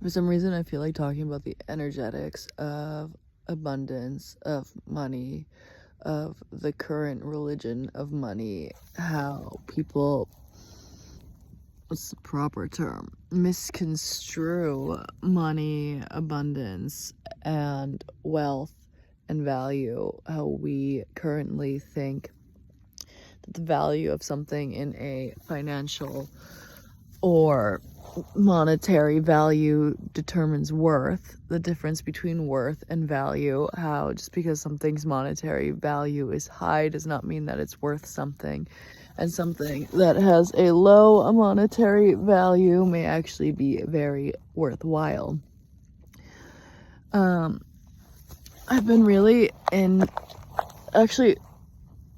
For some reason, I feel like talking about the energetics of abundance, of money, of the current religion of money, how people, what's the proper term, misconstrue money, abundance, and wealth and value, how we currently think that the value of something in a financial or monetary value determines worth. The difference between worth and value, how just because something's monetary value is high does not mean that it's worth something, and something that has a low monetary value may actually be very worthwhile. I've been really actually,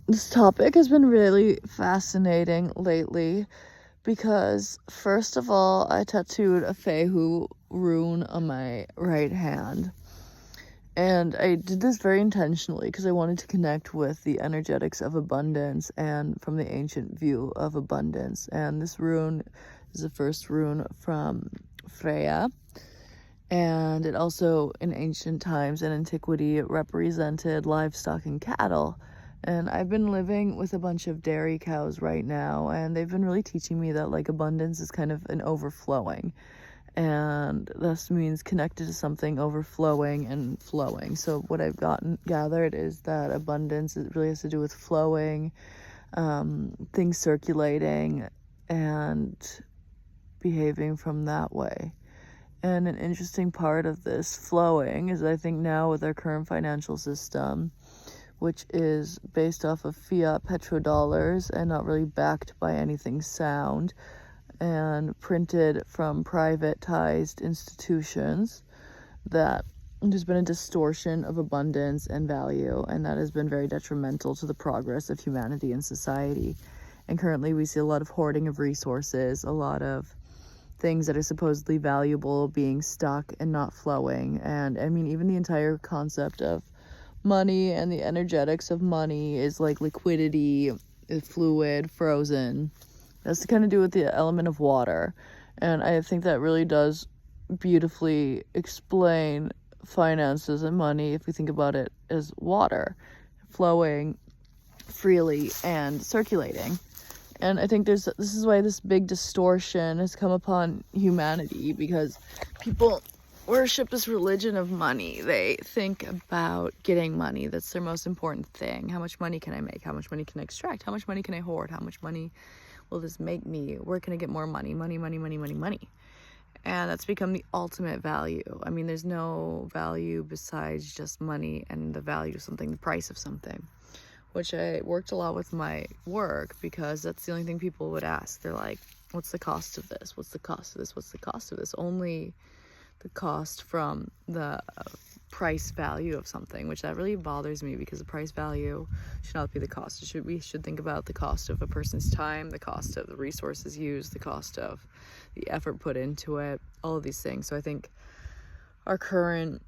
this topic has been really fascinating lately, because first of all, I tattooed a Freyja rune on my right hand. And I did this very intentionally because I wanted to connect with the energetics of abundance and from the ancient view of abundance. And this rune is the first rune from Freyja. And it also, in ancient times and antiquity, it represented livestock and cattle. And I've been living with a bunch of dairy cows right now, and they've been really teaching me that like abundance is kind of an overflowing, and this means connected to something overflowing and flowing. So what I've gathered is that abundance, it really has to do with flowing, things circulating and behaving from that way. And an interesting part of this flowing is, I think now with our current financial system, which is based off of fiat petrodollars and not really backed by anything sound, and printed from privatized institutions, that there's been a distortion of abundance and value, and that has been very detrimental to the progress of humanity and society. And currently we see a lot of hoarding of resources, a lot of things that are supposedly valuable being stuck and not flowing. And I mean, even the entire concept of money and the energetics of money is like liquidity, fluid, frozen. That's to kind of do with the element of water. And I think that really does beautifully explain finances and money if we think about it as water flowing freely and circulating. And I think this is why this big distortion has come upon humanity, because people worship this religion of money. They think about getting money. That's their most important thing. How much money can I make? How much money can I extract? How much money can I hoard? How much money will this make me? Where can I get more money? Money, money, money, money, money. And that's become the ultimate value. I mean, there's no value besides just money and the value of something, the price of something, which I worked a lot with my work, because that's the only thing people would ask. They're like, what's the cost of this? What's the cost of this? What's the cost of this? Only the cost from the price value of something, which that really bothers me, because the price value should not be the cost. We should think about the cost of a person's time, the cost of the resources used, the cost of the effort put into it, all of these things. So I think our current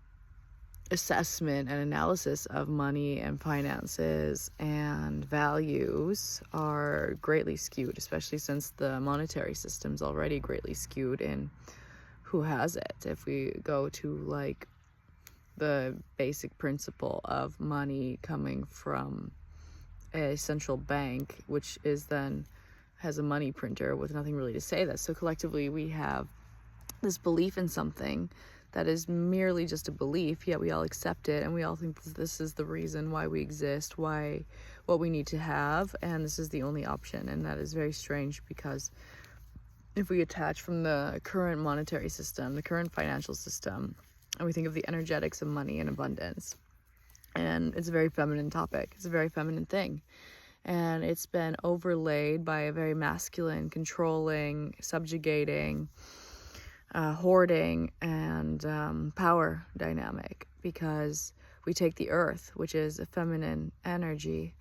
assessment and analysis of money and finances and values are greatly skewed, especially since the monetary system's already greatly skewed in who has it. If we go to like the basic principle of money coming from a central bank, which is then has a money printer with nothing really to say that. So collectively we have this belief in something that is merely just a belief, yet we all accept it, and we all think that this is the reason why we exist, what we need to have, and this is the only option. And that is very strange, because if we attach from the current monetary system, the current financial system, and we think of the energetics of money and abundance, and it's a very feminine topic, it's a very feminine thing, and it's been overlaid by a very masculine, controlling, subjugating, hoarding and power dynamic, because we take the earth, which is a feminine energy,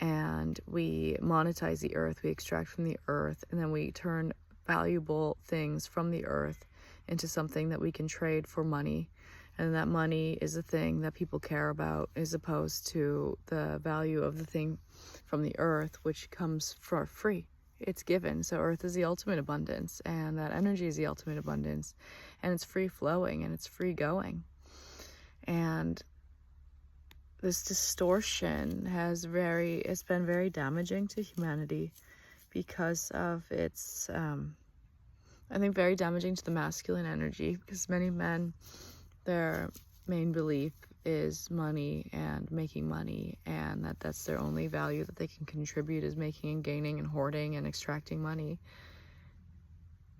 and we monetize the earth, we extract from the earth, and then we turn valuable things from the earth into something that we can trade for money. And that money is a thing that people care about, as opposed to the value of the thing from the earth, which comes for free. it's given. So earth is the ultimate abundance, and that energy is the ultimate abundance, and it's free flowing and it's free going. And this distortion it's been very damaging to humanity because of its, I think, very damaging to the masculine energy, because many men, their main belief is money and making money, and that's their only value that they can contribute, is making and gaining and hoarding and extracting money.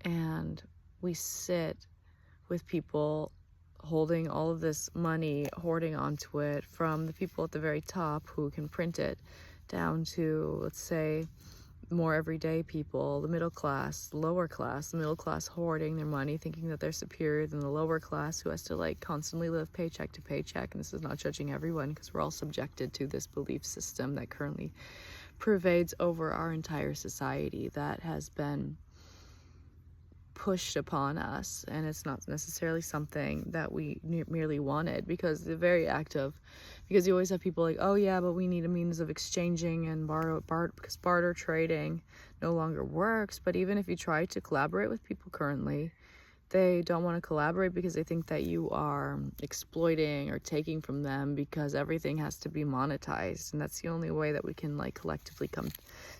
And we sit with people holding all of this money, hoarding onto it, from the people at the very top who can print it, down to, let's say, more everyday people, the middle class, the lower class. The middle class hoarding their money, thinking that they're superior than the lower class, who has to like constantly live paycheck to paycheck. And this is not judging everyone, because we're all subjected to this belief system that currently pervades over our entire society, that has been pushed upon us, and it's not necessarily something that we merely wanted, because because you always have people like, oh yeah, but we need a means of exchanging and because barter trading no longer works. But even if you try to collaborate with people currently, they don't want to collaborate because they think that you are exploiting or taking from them, because everything has to be monetized, and that's the only way that we can like collectively come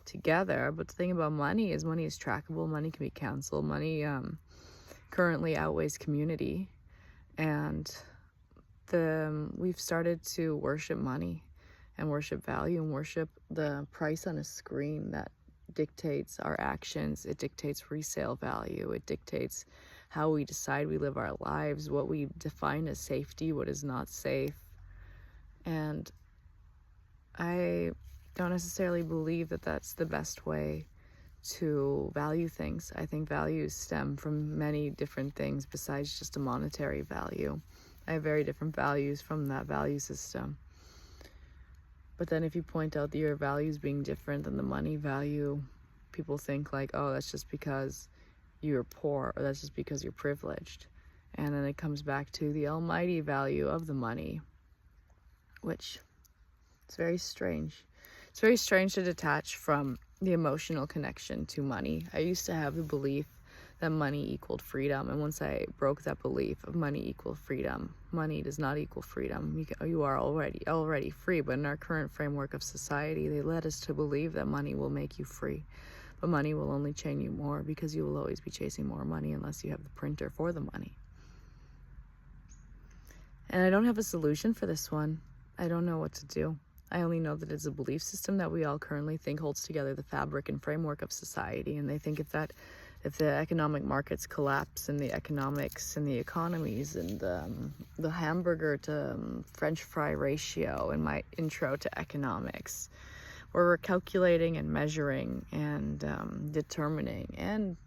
together. But the thing about money is trackable, money can be canceled, money currently outweighs community, and we've started to worship money and worship value and worship the price on a screen that dictates our actions. It dictates resale value. It dictates how we decide we live our lives, what we define as safety, what is not safe. And I don't necessarily believe that that's the best way to value things. I think values stem from many different things besides just a monetary value. I have very different values from that value system. But then if you point out your values being different than the money value, people think like, oh, that's just because you're poor, or that's just because you're privileged. And then it comes back to the almighty value of the money, which is very strange. It's very strange to detach from the emotional connection to money. I used to have the belief that money equaled freedom, and once I broke that belief of money equal freedom, money does not equal freedom. You are already free, but in our current framework of society, they led us to believe that money will make you free. But money will only chain you more, because you will always be chasing more money unless you have the printer for the money. And I don't have a solution for this one. I don't know what to do. I only know that it's a belief system that we all currently think holds together the fabric and framework of society. And they think if the economic markets collapse, and the economics and the economies and the hamburger to French fry ratio in my intro to economics, where we're calculating and measuring and determining and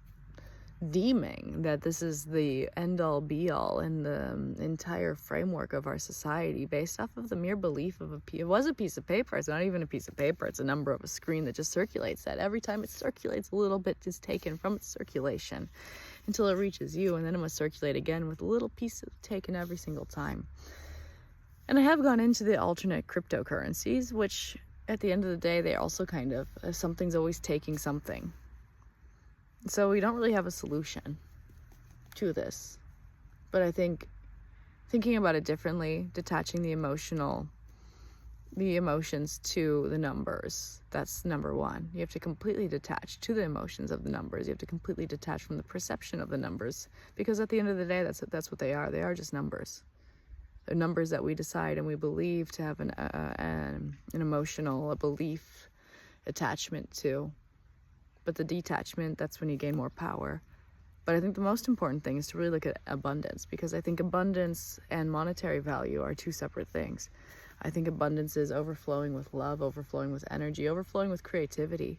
deeming that this is the end-all be-all in the entire framework of our society, based off of the mere belief of it was a piece of paper. It's not even a piece of paper, it's a number of a screen that just circulates. That every time it circulates, a little bit is taken from its circulation until it reaches you, and then it must circulate again with a little piece taken every single time. And I have gone into the alternate cryptocurrencies, which at the end of the day, they also kind of, something's always taking something. So we don't really have a solution to this. But I think thinking about it differently, detaching the emotions to the numbers, that's number one. You have to completely detach to the emotions of the numbers. You have to completely detach from the perception of the numbers, because at the end of the day, that's what they are. They are just numbers. They're numbers that we decide and we believe to have an emotional, a belief attachment to. But the detachment, that's when you gain more power. But I think the most important thing is to really look at abundance, because I think abundance and monetary value are two separate things. I think abundance is overflowing with love, overflowing with energy, overflowing with creativity.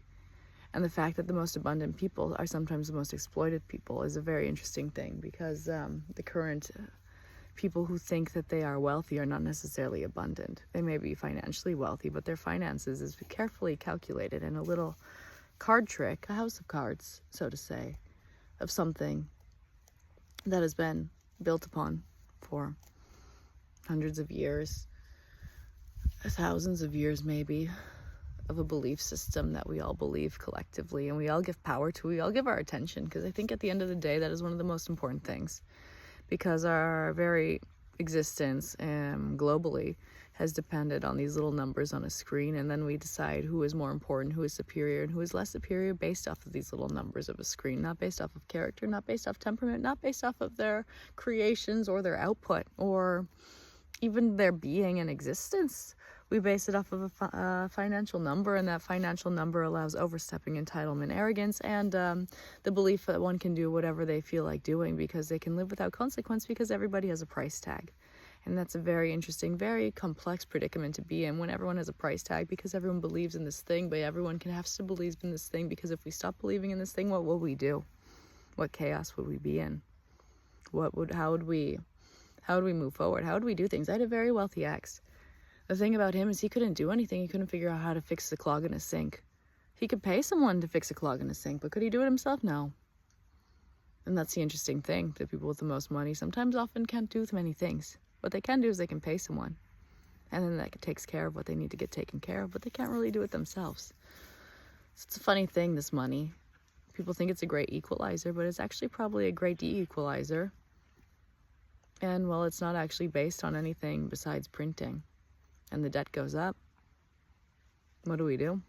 And the fact that the most abundant people are sometimes the most exploited people is a very interesting thing, because the current people who think that they are wealthy are not necessarily abundant. They may be financially wealthy, but their finances is carefully calculated in a little card trick, a house of cards, so to say, of something that has been built upon for hundreds of years, thousands of years maybe, of a belief system that we all believe collectively, and we all give power to, we all give our attention, because I think at the end of the day, that is one of the most important things, because our very existence globally has depended on these little numbers on a screen, and then we decide who is more important, who is superior, and who is less superior based off of these little numbers of a screen, not based off of character, not based off temperament, not based off of their creations or their output or even their being and existence. We base it off of a financial number, and that financial number allows overstepping, entitlement, arrogance, and the belief that one can do whatever they feel like doing because they can live without consequence, because everybody has a price tag. And that's a very interesting, very complex predicament to be in when everyone has a price tag, because everyone believes in this thing, but everyone can have to believe in this thing, because if we stop believing in this thing, what will we do? What chaos would we be in? How would we move forward? How would we do things? I had a very wealthy ex. The thing about him is he couldn't do anything. He couldn't figure out how to fix the clog in his sink. He could pay someone to fix a clog in his sink, but could he do it himself? No. And that's the interesting thing. The people with the most money sometimes often can't do many things. What they can do is they can pay someone. And then that takes care of what they need to get taken care of, but they can't really do it themselves. So it's a funny thing, this money. People think it's a great equalizer, but it's actually probably a great de-equalizer. And well, it's not actually based on anything besides printing. And the debt goes up. What do we do?